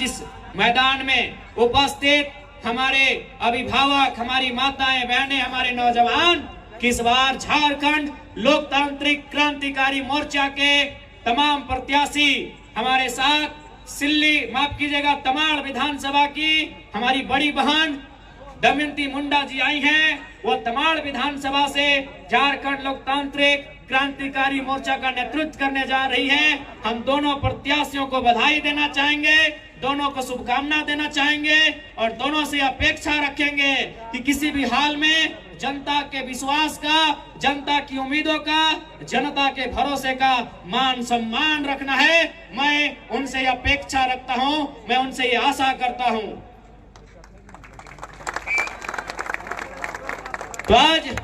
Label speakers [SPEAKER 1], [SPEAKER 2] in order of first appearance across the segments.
[SPEAKER 1] आज इस मैदान में उपस्थित हमारे अभिभावक, हमारी माताएं बहनें, हमारे नौजवान इस बार झारखंड लोकतांत्रिक क्रांतिकारी मोर्चा के तमाम प्रत्याशी हमारे साथ सिल्ली, माफ कीजिएगा, तमाड़ विधानसभा की हमारी बड़ी बहन दमयंती मुंडा जी आई हैं। वो तमाड़ विधानसभा से झारखंड लोकतांत्रिक क्रांतिकारी मोर्चा का नेतृत्व करने जा रही हैं। हम दोनों प्रत्याशियों को बधाई देना चाहेंगे, दोनों को शुभकामना देना चाहेंगे और दोनों से अपेक्षा रखेंगे कि किसी भी हाल में जनता के विश्वास का, जनता की उम्मीदों का, जनता के भरोसे का मान सम्मान रखना है। मैं उनसे अपेक्षा रखता हूं, मैं उनसे ये आशा करता हूं। तो आज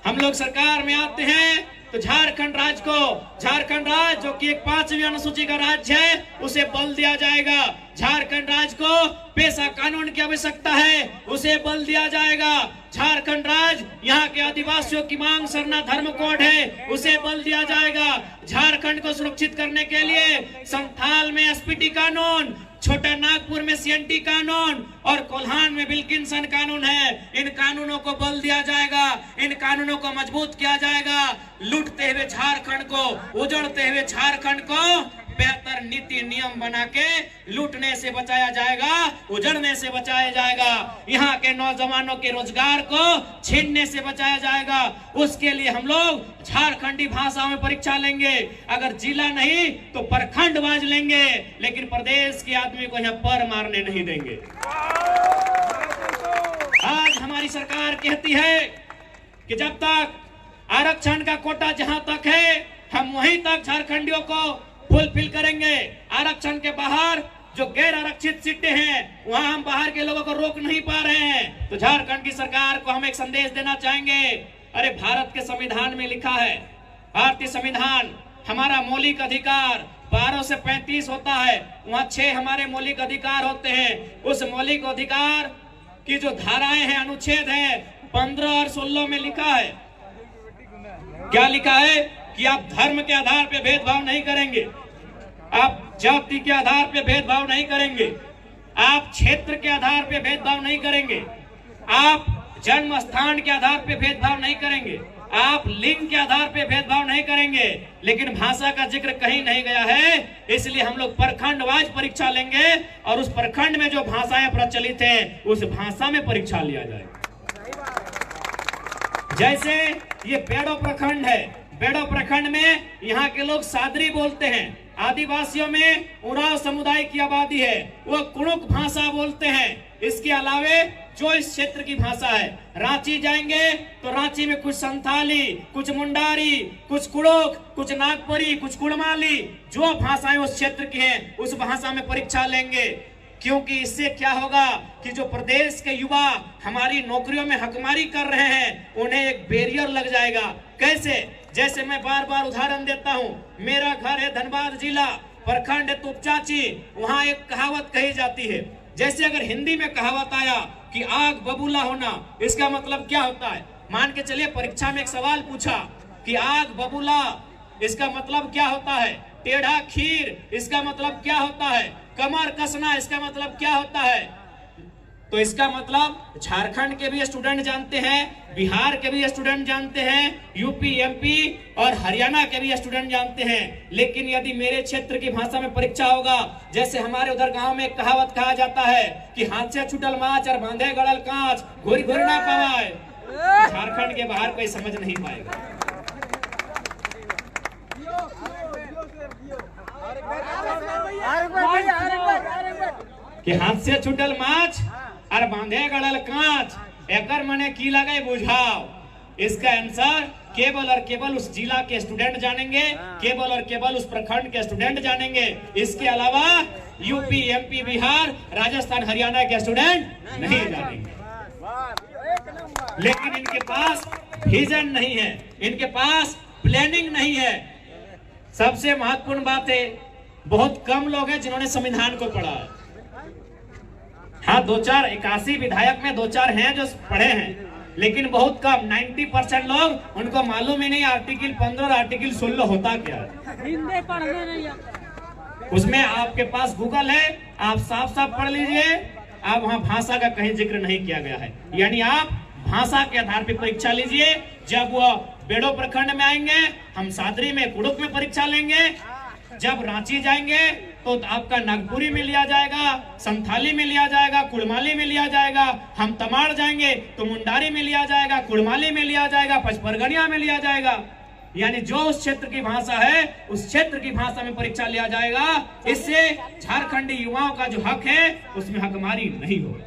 [SPEAKER 1] हम लोग सरकार में आते हैं तो झारखंड राज्य जो कि एक 5वीं अनुसूची का राज्य है, उसे बल दिया जाएगा। झारखंड राज्य को पेशा कानून की आवश्यकता है, उसे बल दिया जाएगा। झारखंड राज्य यहाँ के आदिवासियों की मांग सरना धर्म कोड है, उसे बल दिया जाएगा। झारखंड को सुरक्षित करने के लिए संथाल में एसपीटी कानून, छोटा नागपुर में सीएनटी कानून और कोल्हान में विल्किंसन कानून है। इन कानूनों को बल दिया जाएगा, इन कानूनों को मजबूत किया जाएगा। लूटते हुए झारखंड को, उजड़ते हुए झारखंड को बेहतर नीति नियम बना के लूटने से बचाया जाएगा, उजड़ने से बचाया जाएगा। यहाँ के नौजवानों के रोजगार को छीनने से बचाया जाएगा। उसके लिए हम लोग झारखंडी भाषा में परीक्षा लेंगे। अगर जिला नहीं तो प्रखंडवाज लेंगे, लेकिन प्रदेश के आदमी को यहाँ पर मारने नहीं देंगे। आज हमारी सरकार कहती है कि जब तक आरक्षण का कोटा जहां तक है, हम वहीं तक झारखंडियों को फुलफिल करेंगे। आरक्षण के बाहर जो गैर आरक्षित सीटें हैं, वहां हम बाहर के लोगों को रोक नहीं पा रहे हैं। तो झारखंड की सरकार को हम एक संदेश देना चाहेंगे। अरे भारत के संविधान में लिखा है, भारतीय संविधान हमारा मौलिक अधिकार 12 से 35 होता है, वहां 6 हमारे मौलिक अधिकार होते हैं। उस मौलिक अधिकार की जो धाराएं हैं, अनुच्छेद है 15 और 16 में लिखा है, क्या लिखा है कि आप धर्म के आधार पे भेदभाव नहीं करेंगे, आप जाति के आधार पे भेदभाव नहीं करेंगे, आप क्षेत्र के आधार पे भेदभाव नहीं करेंगे, आप जन्म स्थान के आधार पे भेदभाव नहीं करेंगे, आप लिंग के आधार पे भेदभाव नहीं करेंगे। लेकिन भाषा का जिक्र कहीं नहीं गया है, इसलिए हम लोग प्रखंडवाइज परीक्षा लेंगे और उस प्रखंड में जो भाषाएं प्रचलित हैं उस भाषा में परीक्षा लिया जाएगा। जैसे ये बेड़ो प्रखंड है, बेड़ो प्रखंड में यहाँ के लोग सादरी बोलते हैं। आदिवासियों में उरांव समुदाय की आबादी है, वो कुड़ुक भाषा बोलते हैं। इसके अलावे जो इस क्षेत्र की भाषा है, रांची जाएंगे तो रांची में कुछ संथाली, कुछ मुंडारी, कुछ कुड़ुक, कुछ नागपुरी, कुछ कुड़माली, जो भाषाएं उस क्षेत्र की हैं उस भाषा में परीक्षा लेंगे। क्योंकि इससे क्या होगा कि जो प्रदेश के युवा हमारी नौकरियों में हकमारी कर रहे हैं, उन्हें एक बैरियर लग जाएगा। कैसे? जैसे मैं बार बार उदाहरण देता हूँ, मेरा घर है धनबाद जिला, प्रखंड है तुपचाची, वहाँ एक कहावत कही जाती है। जैसे अगर हिंदी में कहावत आया कि आग बबूला होना, इसका मतलब क्या होता है? मान के चलिए परीक्षा में एक सवाल पूछा कि आग बबूला इसका मतलब क्या होता है, टेढ़ा खीर इसका मतलब क्या होता है, कमर कसना इसका मतलब क्या होता है। तो इसका मतलब झारखंड के भी स्टूडेंट जानते हैं, बिहार के भी स्टूडेंट जानते हैं, यूपी, एमपी और हरियाणा के भी स्टूडेंट जानते हैं। लेकिन यदि मेरे क्षेत्र की भाषा में परीक्षा होगा, जैसे हमारे उधर गांव में एक कहावत कहा जाता है कि हाथ से छूटल माछ और बांधे गड़ल कांच, घुर घुर ना पावाए, झारखंड के बाहर कोई समझ नहीं पाएगा। कि हाथ से छूटल माछ और बांधे गड़ल कांच, एकर मने की लगे बुझाओ। इसका आंसर केवल और केवल उस जिला के स्टूडेंट जानेंगे, केवल और केवल उस प्रखंड के स्टूडेंट जानेंगे। इसके अलावा यूपी, एमपी, बिहार, राजस्थान, हरियाणा के स्टूडेंट नहीं जानेंगे। लेकिन इनके पास विजन नहीं है, इनके पास प्लानिंग नहीं है। सबसे महत्वपूर्ण बात है, बहुत कम लोग हैं जिन्होंने संविधान को पढ़ा है। हाँ, 81 विधायक में 2-4 हैं जो पढ़े हैं, लेकिन बहुत कम, 90% लोग उनको मालूम ही नहीं आर्टिकल 15 और आर्टिकल 16 होता क्या है। उसमें आपके पास गूगल है, आप साफ साफ पढ़ लीजिए, आप वहां भाषा का कहीं जिक्र नहीं किया गया है। यानी आप भाषा के आधार पर परीक्षा लीजिए। जब वह बेड़ो प्रखंड में आएंगे, हम सादरी में कुड़ुक में परीक्षा लेंगे। जब रांची जाएंगे तो आपका नागपुरी में लिया जाएगा, संथाली में लिया जाएगा, कुड़माली में लिया जाएगा। हम तमाड़ जाएंगे तो मुंडारी में लिया जाएगा, कुड़माली में लिया जाएगा, पचपरगनिया में लिया जाएगा। यानी जो उस क्षेत्र की भाषा है, उस क्षेत्र की भाषा में परीक्षा लिया जाएगा। इससे झारखंडी युवाओं का जो हक है उसमें हकमारी नहीं होगा।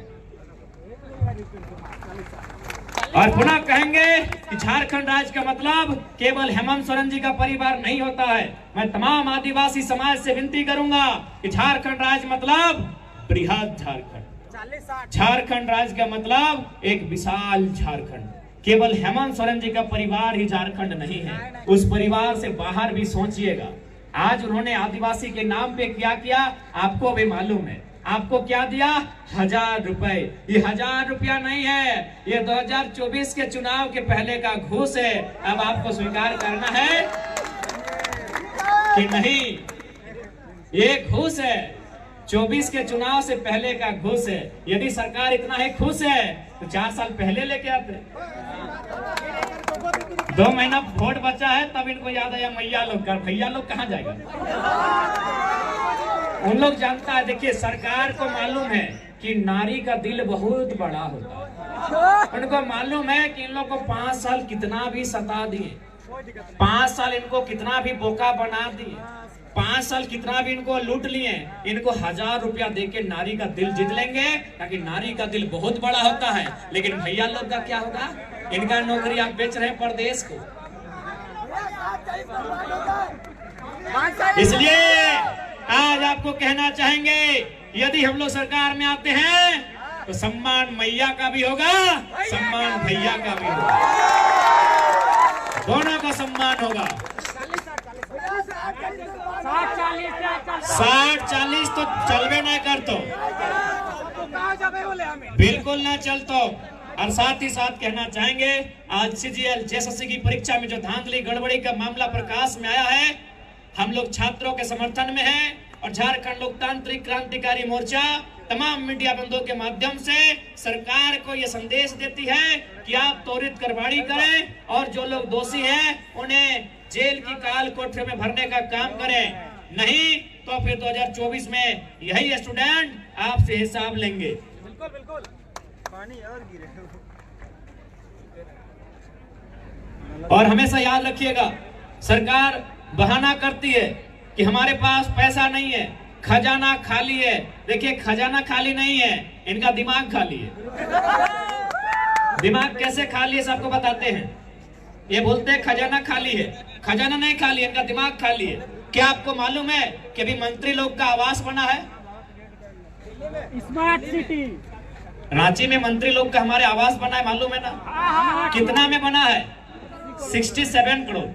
[SPEAKER 1] और पुनः कहेंगे कि झारखंड राज्य का मतलब केवल हेमंत सोरेन जी का परिवार नहीं होता है। मैं तमाम आदिवासी समाज से विनती करूंगा कि झारखंड राज्य मतलब बृहद झारखंड। झारखंड राज्य का मतलब एक विशाल झारखंड। केवल हेमंत सोरेन जी का परिवार ही झारखंड नहीं है, उस परिवार से बाहर भी सोचिएगा। आज उन्होंने आदिवासी के नाम पे क्या किया आपको भी मालूम है। आपको क्या दिया? 1000 रुपए। ये 1000 रुपया नहीं है, ये 2024 के चुनाव के पहले का घूस है। अब आपको स्वीकार करना है कि नहीं? ये घूस है, 24 के चुनाव से पहले का घूस है। यदि सरकार इतना ही खुश है तो 4 साल पहले लेके आते। 2 महीना वोट बचा है तब इनको याद आया मैया लोग का। भैया लोग कहाँ जाएगा? उन लोग जानता है। देखिए, सरकार को मालूम है कि नारी का दिल बहुत बड़ा होता है। उनको मालूम है कि इन लोग को 5 साल कितना भी सता दिए, 5 साल इनको कितना भी बोका बना दिए, 5 साल कितना भी इनको लूट लिए, इनको 1000 रुपया देके नारी का दिल जीत लेंगे, ताकि नारी का दिल बहुत बड़ा होता है। लेकिन भैया लोग का क्या होगा? इनका नौकरी आप बेच रहे हैं परदेश को। इसलिए आज आपको कहना चाहेंगे, यदि हम लोग सरकार में आते हैं तो सम्मान मैया का भी होगा, सम्मान भैया का भी होगा, दोनों का सम्मान होगा। 60-40 तो चलवे नहीं करतो, बिल्कुल ना चलतो। और साथ ही साथ कहना चाहेंगे, आज CGL JSSC की परीक्षा में जो धांधली गड़बड़ी का मामला प्रकाश में आया है, हम लोग छात्रों के समर्थन में हैं। और झारखंड लोकतांत्रिक क्रांतिकारी मोर्चा तमाम मीडिया बंधुओं के माध्यम से सरकार को यह संदेश देती है कि आप त्वरित कार्रवाई करें और जो लोग दोषी हैं उन्हें जेल की काल कोठरी में भरने का काम करें। नहीं तो फिर 2024 में यही स्टूडेंट आपसे हिसाब लेंगे।
[SPEAKER 2] बिल्कुल बिल्कुल। पानी और गिरे।
[SPEAKER 1] और हमेशा याद रखिएगा, सरकार बहाना करती है कि हमारे पास पैसा नहीं है, खजाना खाली है। देखिए, खजाना खाली नहीं है, इनका दिमाग खाली है। दिमाग कैसे खाली है सबको बताते हैं। ये बोलते हैं खजाना खाली है, खजाना नहीं खाली है, इनका दिमाग खाली है। क्या आपको मालूम है कि अभी मंत्री लोग का आवास बना है?
[SPEAKER 2] स्मार्ट सिटी
[SPEAKER 1] रांची में मंत्री लोग का हमारे आवास बना है, मालूम है ना? कितना में बना है? 67 करोड़,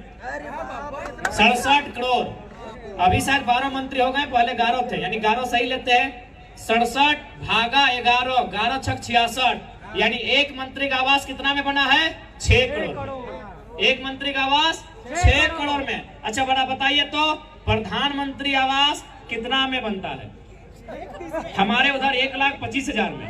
[SPEAKER 1] 67 करोड़। अभी शायद 12 मंत्री हो गए, पहले 11 थे। यानी 11 सही लेते हैं, 67 भागा 11, 11 छक 66। यानी एक मंत्री का आवास कितना में बना है? 6 करोड़। एक मंत्री का आवास 6 करोड़ में। अच्छा बड़ा बताइए तो प्रधानमंत्री आवास कितना में बनता है? हमारे उधर 1,25,000 में।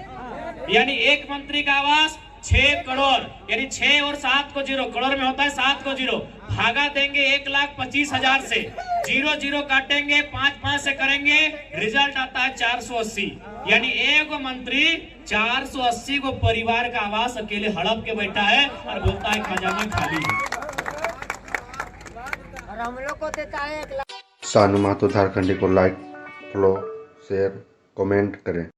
[SPEAKER 1] यानी एक मंत्री का आवास 6 करोड़। यानी 6 और 7 को 0, करोड़ में होता है 7 को 0, भागा देंगे 1,25,000 से, 0 0 काटेंगे, 5 से करेंगे, रिजल्ट आता है 480। यानी एक मंत्री 480 को परिवार का आवास अकेले हड़प के बैठा है और बोलता है खजाना खाली है।
[SPEAKER 3] और हम लोग को देता है 1 लाख।
[SPEAKER 4] सानू महतो झारखंडी को लाइक, फॉलो, शेयर, कमेंट करें।